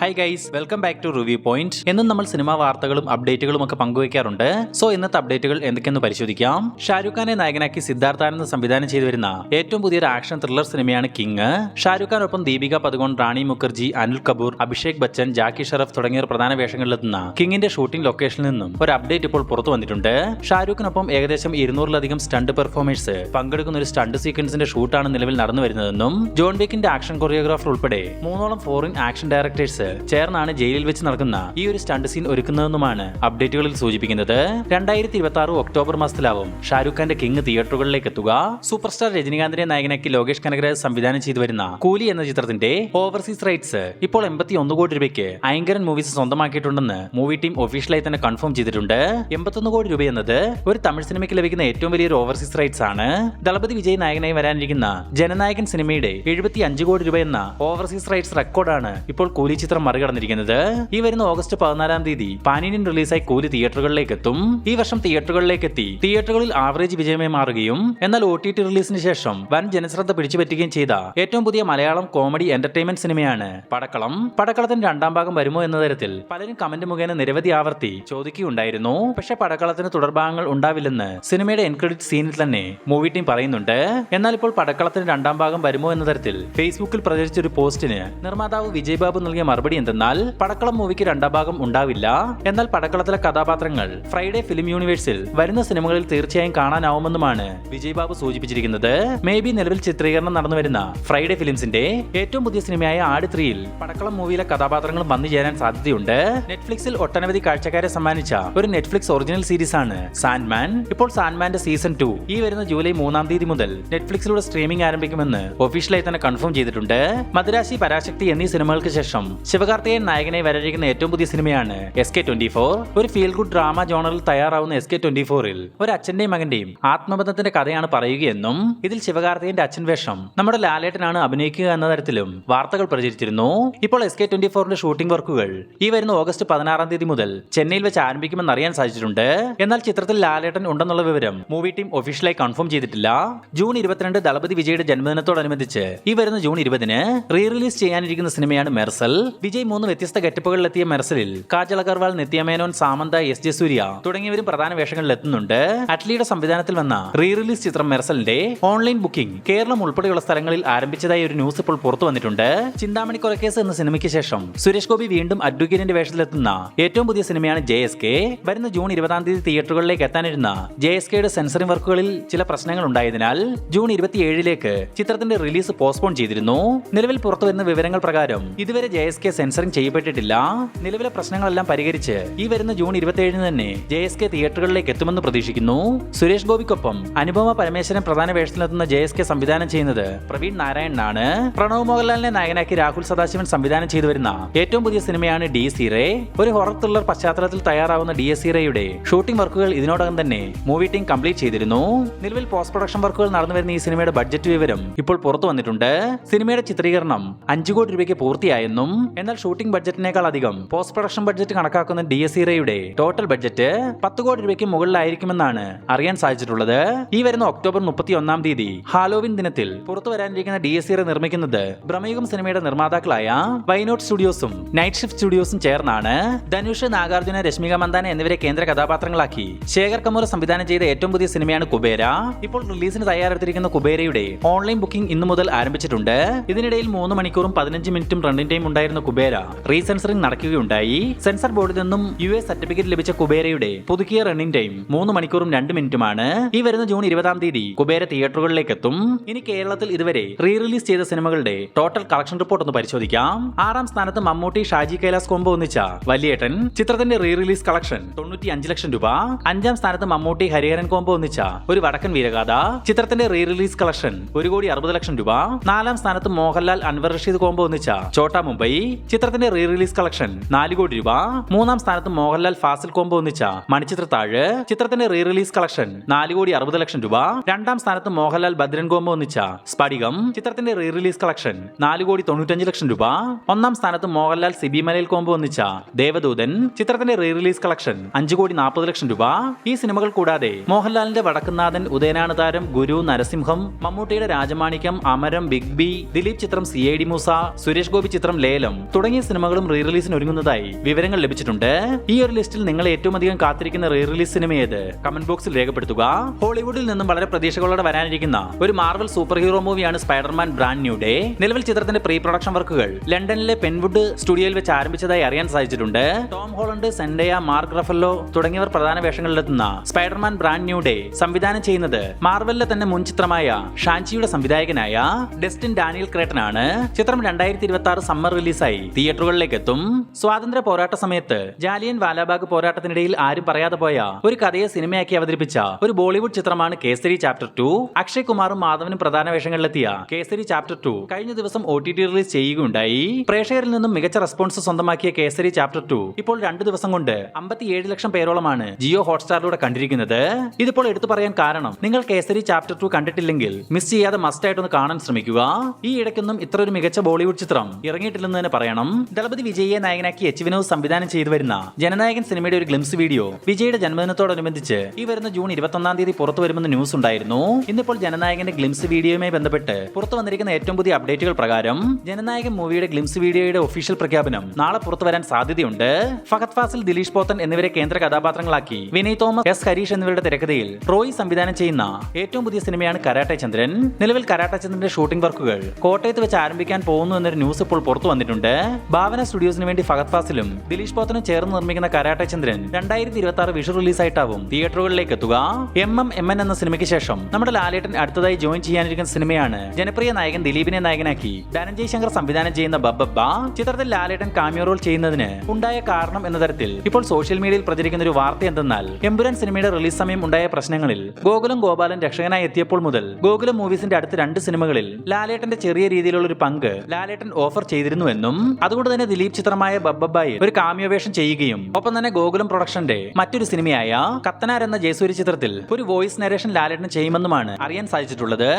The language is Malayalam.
Hi guys, welcome back to review point. എന്നും നമ്മൾ സിനിമാ വാർത്തകളും അപ്ഡേറ്റുകളും ഒക്കെ പങ്കുവയ്ക്കാറുണ്ട്. സോ ഇന്നത്തെ അപ്ഡേറ്റുകൾ എന്തൊക്കെയെന്ന് പരിശോധിക്കാം. ഷാരൂഖ് ഖാനെ നായകനാക്കി സിദ്ധാർത്ഥ് ആനന്ദ് സംവിധാനം ചെയ്തു വരുന്ന ഏറ്റവും പുതിയൊരു ആക്ഷൻ ത്രില്ലർ സിനിമയാണ് കിങ്. ഷാരൂഖ് ഖാനൊപ്പം ദീപിക പദുകോൺ, റാണി മുഖർജി, അനിൽ കപൂർ, അഭിഷേക് ബച്ചൻ, ജാക്കി ഷറഫ് തുടങ്ങിയവർ പ്രധാന വേഷങ്ങളിലെത്തുന്ന കിങ്ങിന്റെ ഷൂട്ടിംഗ് ലൊക്കേഷനിൽ നിന്നും ഒരു അപ്ഡേറ്റ് ഇപ്പോൾ പുറത്തു വന്നിട്ടുണ്ട്. ഷാരൂഖിനൊപ്പം ഏകദേശം 200-ലധികം സ്റ്റണ്ട് പെർഫോമേഴ്സ് പങ്കെടുക്കുന്ന ഒരു സ്റ്റണ്ട് സീക്വൻസിന്റെ ഷൂട്ടാണ് നിലവിൽ നടന്നു വരുന്നതെന്നും ജോൺ വിക്കിന്റെ ആക്ഷൻ കൊറിയോഗ്രാഫർ ഉൾപ്പെടെ 3ഓളം ഫോറിൻ ആക്ഷൻ ഡയറക്ടേഴ്സ് ചേർന്നാണ് ജയിലിൽ വെച്ച് നടക്കുന്ന ഈ ഒരു സ്റ്റണ്ട് സീൻ ഒരുക്കുന്നതെന്നുമാണ് അപ്ഡേറ്റുകളിൽ സൂചിപ്പിക്കുന്നത്. 2026 ഒക്ടോബർ മാസത്തിലാവും ഷാരൂഖ് ഖാന്റെ കിങ് തിയേറ്ററുകളിലേക്ക് എത്തുക. സൂപ്പർ സ്റ്റാർ രജനികാന്തിനെ നായകനാക്കി ലോകേഷ് കനകരാജ് സംവിധാനം ചെയ്തു വരുന്ന കൂലി എന്ന ചിത്രത്തിന്റെ ഓവർസീസ് റൈറ്റ്സ് ഇപ്പോൾ 81 കോടി രൂപയ്ക്ക് അയങ്കരൻ മൂവീസ് സ്വന്തമാക്കിയിട്ടുണ്ടെന്ന് മൂവി ടീം ഒഫീഷ്യലായി തന്നെ കൺഫേം ചെയ്തിട്ടുണ്ട്. 81 കോടി രൂപ എന്നത് ഒരു തമിഴ് സിനിമയ്ക്ക് ലഭിക്കുന്ന ഏറ്റവും വലിയൊരു ഓവർസീസ് റൈറ്റ്സ് ആണ്. ദളപതി വിജയ് നായകനായി വരാനിരിക്കുന്ന ജനനായകൻ സിനിമയുടെ 75 കോടി രൂപ എന്ന ഓവർസീസ് റൈറ്റ്സ് റെക്കോർഡാണ് ഇപ്പോൾ കൂലി ചിത്രം മറികടന്നിരിക്കുന്നത്. ഈ വരുന്ന ഓഗസ്റ്റ് 14 തീയതി പാൻ ഇന്ത്യൻ റിലീസായി കൂലി തിയേറ്ററുകളിലേക്ക് എത്തും. ഈ വർഷം തിയേറ്ററുകളിലേക്ക് എത്തി തിയേറ്ററുകളിൽ ആവറേജ് വിജയമായി മാറുകയും എന്നാൽ OTT റിലീസിന് ശേഷം വൻ ജനശ്രദ്ധ പിടിച്ചുപറ്റുകയും ചെയ്ത ഏറ്റവും പുതിയ മലയാളം കോമഡി എന്റർടൈൻമെന്റ് സിനിമയാണ് പടക്കളം. പടക്കളത്തിന് രണ്ടാം ഭാഗം വരുമോ എന്ന തരത്തിൽ പലരും കമന്റ് മുഖേന നിരവധി ആവർത്തി ചോദിക്കുകയുണ്ടായിരുന്നു. പക്ഷേ പടക്കളത്തിന് തുടർഭാഗങ്ങൾ ഉണ്ടാവില്ലെന്ന് സിനിമയുടെ എൻ ക്രെഡിറ്റ് സീനിൽ തന്നെ മൂവി ടീം പറയുന്നുണ്ട്. എന്നാൽ ഇപ്പോൾ പടക്കളത്തിന് രണ്ടാം ഭാഗം വരുമോ എന്ന തരത്തിൽ ഫേസ്ബുക്കിൽ പ്രചരിച്ച ഒരു പോസ്റ്റിന് നിർമ്മാതാവ് വിജയ് ബാബു നൽകിയ മറുപടി എന്തെന്നാൽ പടക്കളം മൂവിക്ക് രണ്ടാം ഭാഗം ഉണ്ടാവില്ല. എന്നാൽ പടക്കളത്തിലെ കഥാപാത്രങ്ങൾ ഫ്രൈഡേ ഫിലിം യൂണിവേഴ്സിൽ വരുന്ന സിനിമകളിൽ തീർച്ചയായും കാണാനാവുമെന്നുമാണ് വിജയ് ബാബു സൂചിപ്പിച്ചിരിക്കുന്നത്. മേ ബി നിലവിൽ ചിത്രീകരണം നടന്നു വരുന്ന ഫ്രൈഡേ ഫിലിംസിന്റെ ഏറ്റവും പുതിയ സിനിമയായ ആട് 3യിൽ പടക്കളം മൂവിയിലെ കഥാപാത്രങ്ങൾ വന്നു ചേരാൻ സാധ്യതയുണ്ട്. നെറ്റ്ഫ്ലിക്സിൽ ഒട്ടനവധി കാഴ്ചക്കാരെ സമ്മാനിച്ച ഒരു നെറ്റ്ഫ്ലിക്സ് ഒറിജിനൽ സീരീസ് ആണ് സാൻഡ്മാൻ. ഇപ്പോൾ സാൻഡ്മാന്റെ സീസൺ 2 ഈ വരുന്ന ജൂലൈ 3 തീയതി മുതൽ നെറ്റ്ഫ്ലിക്സിലൂടെ സ്ട്രീമിംഗ് ആരംഭിക്കുമെന്ന് ഒഫീഷ്യലായി തന്നെ കൺഫേം ചെയ്തിട്ടുണ്ട്. മദുരാശി, പരാശക്തി എന്നീ സിനിമകൾക്ക് ശേഷം ശിവകാർത്തികേയൻ നായകനായി വരാനിരിക്കുന്ന ഏറ്റവും പുതിയ സിനിമയാണ് SK24. ഒരു ഫീൽ ഗുഡ് ഡ്രാമ ജോണറിൽ തയ്യാറാവുന്ന SK24ൽ ഒരു അച്ഛന്റെയും മകന്റെയും ആത്മബന്ധത്തിന്റെ കഥയാണ് പറയുകയെന്നും ഇതിൽ ശിവകാർത്തികേയന്റെ അച്ഛൻ വേഷം നമ്മുടെ ലാലേട്ടനാണ് അഭിനയിക്കുക എന്ന തരത്തിലും വാർത്തകൾ പ്രചരിച്ചിരുന്നു. ഇപ്പോൾ SK24ന്റെ ഷൂട്ടിംഗ് വർക്കുകൾ ഈ വരുന്ന ഓഗസ്റ്റ് 16 തീയതി മുതൽ ചെന്നൈയിൽ വെച്ച് ആരംഭിക്കുമെന്ന് അറിയാൻ സാധിച്ചിട്ടുണ്ട്. എന്നാൽ ചിത്രത്തിൽ ലാലേട്ടൻ ഉണ്ടെന്നുള്ള വിവരം മൂവി ടീം ഒഫീഷ്യലായി കൺഫേം ചെയ്തിട്ടില്ല. ജൂൺ 22 ദളപതി വിജയുടെ ജന്മദിനത്തോടനുബന്ധിച്ച് ഈ വരുന്ന ജൂൺ 20 റീ റിലീസ് ചെയ്യാനിരിക്കുന്ന സിനിമയാണ് മെർസൽ. വിജയ് 3 വ്യത്യസ്ത ഗെറ്റപ്പുകളിലെത്തിയ മെർസലിൽ കാജൽ അഗർവാൾ, നിത്യ മേനോൻ, സാമന്ത, SJ സൂര്യ തുടങ്ങിയവരും പ്രധാന വേഷങ്ങളിൽ എത്തുന്നുണ്ട്. അറ്റ്ലിയുടെ സംവിധാനത്തിൽ വന്ന റീ റിലീസ് ചിത്രം മെർസലിന്റെ ഓൺലൈൻ ബുക്കിംഗ് കേരളം ഉൾപ്പെടെയുള്ള സ്ഥലങ്ങളിൽ ആരംഭിച്ചതായി ഒരു ന്യൂസ് ഇപ്പോൾ പുറത്തു വന്നിട്ടുണ്ട്. ചിന്താമണി കൊലക്കേസ് എന്ന സിനിമയ്ക്ക് ശേഷം സുരേഷ് ഗോപി വീണ്ടും അഡ്വക്കേറ്റിന്റെ വേഷത്തിലെത്തുന്ന ഏറ്റവും പുതിയ സിനിമയാണ് JSK. വരുന്ന ജൂൺ 20 തീയതി തിയേറ്ററുകളിലേക്ക് എത്താനിരുന്ന JSKയുടെ സെൻസറിംഗ് വർക്കുകളിൽ ചില പ്രശ്നങ്ങൾ ഉണ്ടായതിനാൽ ജൂൺ 27 ചിത്രത്തിന്റെ റിലീസ് പോസ്റ്റ്പോൺ ചെയ്തിരുന്നു. നിലവിൽ പുറത്തുവരുന്ന വിവരങ്ങൾ പ്രകാരം ഇതുവരെ JSK സെൻസറിംഗ് ചെയ്യപ്പെട്ടിട്ടില്ല. നിലവിലെ പ്രശ്നങ്ങളെല്ലാം പരിഹരിച്ച് ഈ വരുന്ന ജൂൺ 27 തന്നെ JSK തിയേറ്ററുകളിലേക്ക് എത്തുമെന്ന് പ്രതീക്ഷിക്കുന്നു. സുരേഷ് ഗോപിക്കൊപ്പം അനുപമ പരമേശ്വരൻ പ്രധാന വേഷത്തിലെത്തുന്ന JSK സംവിധാനം ചെയ്യുന്നത് പ്രവീൺ നാരായണനാണ്. പ്രണവ് മോഹൻലാലിനെ നായകനാക്കി രാഹുൽ സദാശിവൻ സംവിധാനം ചെയ്തു വരുന്ന ഏറ്റവും പുതിയ സിനിമയാണ് DSC റേ. ഒരു ഹൊറർ ത്രില്ലർ പശ്ചാത്തലത്തിൽ തയ്യാറാവുന്ന DSC റേയുടെ ഷൂട്ടിംഗ് വർക്കുകൾ ഇതിനോടകം തന്നെ മൂവി ടീം കംപ്ലീറ്റ് ചെയ്തിരുന്നു. നിലവിൽ പോസ്റ്റ് പ്രൊഡക്ഷൻ വർക്കുകൾ നടന്നു വരുന്ന ഈ സിനിമയുടെ ബഡ്ജറ്റ് വിവരം ഇപ്പോൾ പുറത്തു വന്നിട്ടുണ്ട്. സിനിമയുടെ ചിത്രീകരണം 5 കോടി രൂപയ്ക്ക് പൂർത്തിയായെന്നും എന്നാൽ ഷൂട്ടിംഗ് ബഡ്ജറ്റിനേക്കാൾ അധികം പോസ്റ്റ് പ്രൊഡക്ഷൻ ബഡ്ജറ്റ് കണക്കാക്കുന്ന DSC റേയുടെ ടോട്ടൽ ബഡ്ജറ്റ് 10 കോടി രൂപയ്ക്ക് മുകളിലായിരിക്കുമെന്നാണ് അറിയാൻ സാധിച്ചിട്ടുള്ളത്. ഈ വരുന്ന ഒക്ടോബർ 31 തീയതി ഹാലോവിൻ ദിനത്തിൽ പുറത്തു വരാനിരിക്കുന്ന DSC റേ നിർമ്മിക്കുന്നത് ബ്രഹ്മയുഗം സിനിമയുടെ നിർമ്മാതാക്കളായ വൈനോട്ട് സ്റ്റുഡിയോസും നൈറ്റ് ഷിഫ്റ്റ് സ്റ്റുഡിയോസും ചേർന്നാണ്. ധനുഷ്, നാഗാർജുന, രശ്മിക മന്ദാന എന്നിവരെ കേന്ദ്ര കഥാപാത്രങ്ങളാക്കി ശേഖർ കമൂർ സംവിധാനം ചെയ്ത ഏറ്റവും പുതിയ സിനിമയാണ് കുബേര. ഇപ്പോൾ റിലീസിന് തയ്യാറെടുത്തിരിക്കുന്ന കുബേരയുടെ ഓൺലൈൻ ബുക്കിംഗ് ഇന്നു മുതൽ ആരംഭിച്ചിട്ടുണ്ട്. ഇതിനിടയിൽ 3 മണിക്കൂറും 15 മിനിറ്റും റണ്ണിംഗ് ടൈം ഉണ്ടായിരുന്ന കുബേര റീസെൻസറിംഗ് നടക്കുകയുണ്ടായി. സെൻസർ ബോർഡിൽ നിന്നും US സർട്ടിഫിക്കറ്റ് ലഭിച്ച കുബേരയുടെ പുതുക്കിയ റണ്ണിംഗ് ടൈം 3 മണിക്കൂറും 2 മിനിറ്റുമാണ്. ഈ വരുന്ന ജൂൺ 20 തീയതി കുബേര തിയേറ്ററുകളിലേക്ക് എത്തും. ഇനി കേരളത്തിൽ ഇതുവരെ റീ റിലീസ് ചെയ്ത സിനിമകളുടെ ടോട്ടൽ കളക്ഷൻ റിപ്പോർട്ട് ഒന്ന് പരിശോധിക്കാം. 6ാം സ്ഥാനത്ത് മമ്മൂട്ടി, ഷാജി കൈലാസ് കോംബോ ഒന്നിച്ച വലിയേട്ടൻ ചിത്രത്തിന്റെ റീ റിലീസ് കളക്ഷൻ 95 ലക്ഷം രൂപ. 5ാം സ്ഥാനത്ത് മമ്മൂട്ടി, ഹരിഹരൻ കോംബോ ഒന്നിച്ച ഒരു വടക്കൻ വീരഗാഥ ചിത്രത്തിന്റെ റീ റിലീസ് കളക്ഷൻ 1,60 ലക്ഷം രൂപ. 4ാം സ്ഥാനത്ത് മോഹൻലാൽ, അൻവർ റഷീദ് കോംബോ ഒന്നിച്ച ചോട്ടാ മുംബൈ ചിത്രത്തിന്റെ റീ റിലീസ് കളക്ഷൻ 4 കോടി രൂപ. 3ാം സ്ഥാനത്ത് മോഹൻലാൽ, ഫാസിൽ കോംബോ ഒന്നിച്ച മണിച്ചിത്രത്താഴ് ചിത്രത്തിന്റെ റീ റിലീസ് കളക്ഷൻ 4,60 ലക്ഷം രൂപ. 2ാം സ്ഥാനത്ത് മോഹൻലാൽ, ഭദ്രൻ കോംബോ ഒന്നിച്ച സ്ഫടികം ചിത്രത്തിന്റെ റീ റിലീസ് കളക്ഷൻ 4,95 ലക്ഷം രൂപ. 1ാം സ്ഥാനത്ത് മോഹൻലാൽ, സിബി മലയിൽ കോംബോ ഒന്നിച്ച ദേവദൂതൻ ചിത്രത്തിന്റെ റീ റിലീസ് കളക്ഷൻ 5,40 ലക്ഷം രൂപ. ഈ സിനിമകൾ കൂടാതെ മോഹൻലാലിന്റെ വടക്കുന്നാഥൻ, ഉദയനാണ് താരം, ഗുരു, നരസിംഹം, മമ്മൂട്ടിയുടെ രാജമാണിക്യം, അമരം, ബിഗ് ബി, ദിലീപ് ചിത്രം CID മൂസ, സുരേഷ് ഗോപി ചിത്രം ലേലം തുടങ്ങിയ സിനിമകളും റീ റിലീസിന് ഒരുങ്ങുന്നതായി വിവരങ്ങൾ ലഭിച്ചിട്ടുണ്ട്. ഈ ഒരു ലിസ്റ്റിൽ നിങ്ങൾ ഏറ്റവും അധികം കാത്തിരിക്കുന്ന റീ റിലീസ് സിനിമ ഏത്? കമന്റ് ബോക്സിൽ രേഖപ്പെടുത്തുക. ഹോളിവുഡിൽ നിന്നും വളരെ പ്രതീക്ഷകളോടെ വരാനിരിക്കുന്ന ഒരു മാർവൽ സൂപ്പർ ഹീറോ മൂവിയാണ് സ്പൈഡർമാൻ ബ്രാൻഡ് ന്യൂ ഡേ. നിലവിൽ ചിത്രത്തിന്റെ പ്രീ പ്രൊഡക്ഷൻ വർക്കുകൾ ലണ്ടനിലെ പെൻവുഡ് സ്റ്റുഡിയോയിൽ വെച്ച് ആരംഭിച്ചതായി അറിയാൻ സാധിച്ചിട്ടുണ്ട്. Tom Holland, Zendaya, mark Ruffalo തുടങ്ങിയവർ പ്രധാന വേഷങ്ങളിലെത്തുന്ന സ്പൈഡർമാൻ ബ്രാൻഡ് ന്യൂ ഡേ സംവിധാനം ചെയ്യുന്നത് മാർവലിലെ തന്നെ മുൻ ചിത്രമായ ഷാൻചിയുടെ സംവിധായകനായ ഡെസ്റ്റിൻ ഡാനിയൽ ക്രേട്ടൻ ആണ്. ചിത്രം 2026 സമ്മർ റിലീസായി തിയേറ്ററുകളിലേക്ക് എത്തും. സ്വാതന്ത്ര്യ പോരാട്ട സമയത്ത് ജാലിയൻ വാലാബാഗ് പോരാട്ടത്തിനിടയിൽ ആരും പറയാതെ പോയ ഒരു കഥയെ സിനിമയാക്കി അവതരിപ്പിച്ച ഒരു ബോളിവുഡ് ചിത്രമാണ് കേസരി ചാപ്റ്റർ 2. അക്ഷയ് കുമാറും മാധവനും പ്രധാന വേഷങ്ങളിലെത്തിയ കേസരി ചാപ്റ്റർ 2 കഴിഞ്ഞ ദിവസം OTT റിലീസ് ചെയ്യുകയുണ്ടായി. പ്രേക്ഷകരിൽ നിന്നും മികച്ച റെസ്പോൺസ് സ്വന്തമാക്കിയ കേസരി ചാപ്റ്റർ 2 ഇപ്പോൾ 2 ദിവസം കൊണ്ട് 57 ലക്ഷം പേരോളമാണ് ജിയോ ഹോട്ട്സ്റ്റാറിലൂടെ കണ്ടിരിക്കുന്നത്. ഇതിപ്പോൾ എടുത്തു പറയാൻ കാരണം നിങ്ങൾ കേസരി ചാപ്റ്റർ 2 കണ്ടിട്ടില്ലെങ്കിൽ മിസ് ചെയ്യാതെ മസ്റ്റ് ആയിട്ടൊന്ന് കാണാൻ ശ്രമിക്കുക. ഈ ഇടയ്ക്കൊന്നും ഇത്ര ഒരു മികച്ച ബോളിവുഡ് ചിത്രം ഇറങ്ങിയിട്ടില്ലെന്ന് തന്നെ പറയണം. ദളപതി വിജയെ നായകനാക്കി എച്ച് വിനോദ് സംവിധാനം ചെയ്തു വരുന്ന ജനനായകൻ സിനിമയുടെ ഒരു ഗ്ലിംസ് വീഡിയോ വിജയുടെ ജന്മദിനത്തോടനുബന്ധിച്ച് ഈ വരുന്ന ജൂൺ 21 തീയതി പുറത്തു വരുമെന്ന് ന്യൂസ് ഉണ്ടായിരുന്നു. ഇന്നിപ്പോൾ ജനനായകന്റെ ഗ്ലിംസ് വീഡിയോയുമായി ബന്ധപ്പെട്ട് പുറത്തു വന്നിരിക്കുന്ന ഏറ്റവും പുതിയ അപ്ഡേറ്റുകൾ പ്രകാരം ജനനായകൻ മൂവിയുടെ ഗ്ലിംസ് വീഡിയോയുടെ ഒഫീഷ്യൽ പ്രഖ്യാപനം നാളെ പുറത്തു വരാൻ സാധ്യതയുണ്ട്. ഫഹദ് ഫാസിൽ, ദിലീഷ് പോത്തൻ എന്നിവരെ കേന്ദ്ര കഥാപാത്രങ്ങളാക്കി വിനയ് തോമസ്, എസ് ഹരീഷ് എന്നിവരുടെ തിരക്കഥയിൽ റോയ് സംവിധാനം ചെയ്യുന്ന ഏറ്റവും പുതിയ സിനിമയാണ് കരാട്ടെ ചന്ദ്രൻ. നിലവിൽ കരാട്ടെ ചന്ദ്രന്റെ ഷൂട്ടിംഗ് വർക്കുകൾ കോട്ടയത്ത് വെച്ച് ആരംഭിക്കാൻ പോകുന്നു എന്നൊരു ന്യൂസ് ഇപ്പോൾ പുറത്തു വന്നിട്ടുണ്ട്. ഭാവന സ്റ്റുഡിയോസിന് വേണ്ടി ഫഹദ് ഫാസിലും ദിലീഷ് പോത്തനും ചേർന്ന് നിർമ്മിക്കുന്ന കരാട്ടെ ചന്ദ്രൻ 2026 വിഷു റിലീസായിട്ടാവും തിയേറ്ററുകളിലേക്ക് എത്തുക. MN എന്ന സിനിമയ്ക്ക് ശേഷം നമ്മുടെ ലാലേട്ടൻ അടുത്തതായി ജോയിൻ ചെയ്യാനിരിക്കുന്ന സിനിമയാണ് ജനപ്രിയ നായകൻ ദിലീപിനെ നായകനാക്കി ധനഞ്ജയ് ശങ്കർ സംവിധാനം ചെയ്യുന്ന ബബ്ബബ്ബ. ചിത്രത്തിൽ ലാലേട്ടൻ കാമിയോ റോൾ ചെയ്യുന്നതിന് ഉണ്ടായ കാരണം എന്ന തരത്തിൽ ഇപ്പോൾ സോഷ്യൽ മീഡിയയിൽ പ്രചരിക്കുന്ന ഒരു വാർത്ത എന്തെന്നാൽ എമ്പുരാൻ സിനിമയുടെ റിലീസ് സമയം ഉണ്ടായ പ്രശ്നങ്ങളിൽ ഗോകുലം ഗോപാലൻ രക്ഷകനായി എത്തിയപ്പോൾ മുതൽ ഗോകുലം മൂവീസിന്റെ അടുത്ത 2 സിനിമകളിൽ ലാലേട്ടന്റെ ചെറിയ രീതിയിലുള്ള ഒരു പങ്ക് ലാലേട്ടൻ ഓഫർ ചെയ്തിരുന്നുവെന്നും അതുകൊണ്ട് തന്നെ ദിലീപ് ചിത്രമായ ബബ്ബബ്ബയിൽ ഒരു കാമിയോ വേഷം ചെയ്യുകയും ഒപ്പം തന്നെ ഗോകുലം പ്രൊഡക്ഷന്റെ മറ്റൊരു സിനിമയായ കത്തനാർ എന്ന ജയസൂര്യ ചിത്രത്തിൽ ഒരു വോയിസ് നരേഷൻ ലാലേട്ടൻ ചെയ്യുമെന്നുമാണ് അറിയാൻ സാധിച്ചിട്ടുള്ളത്.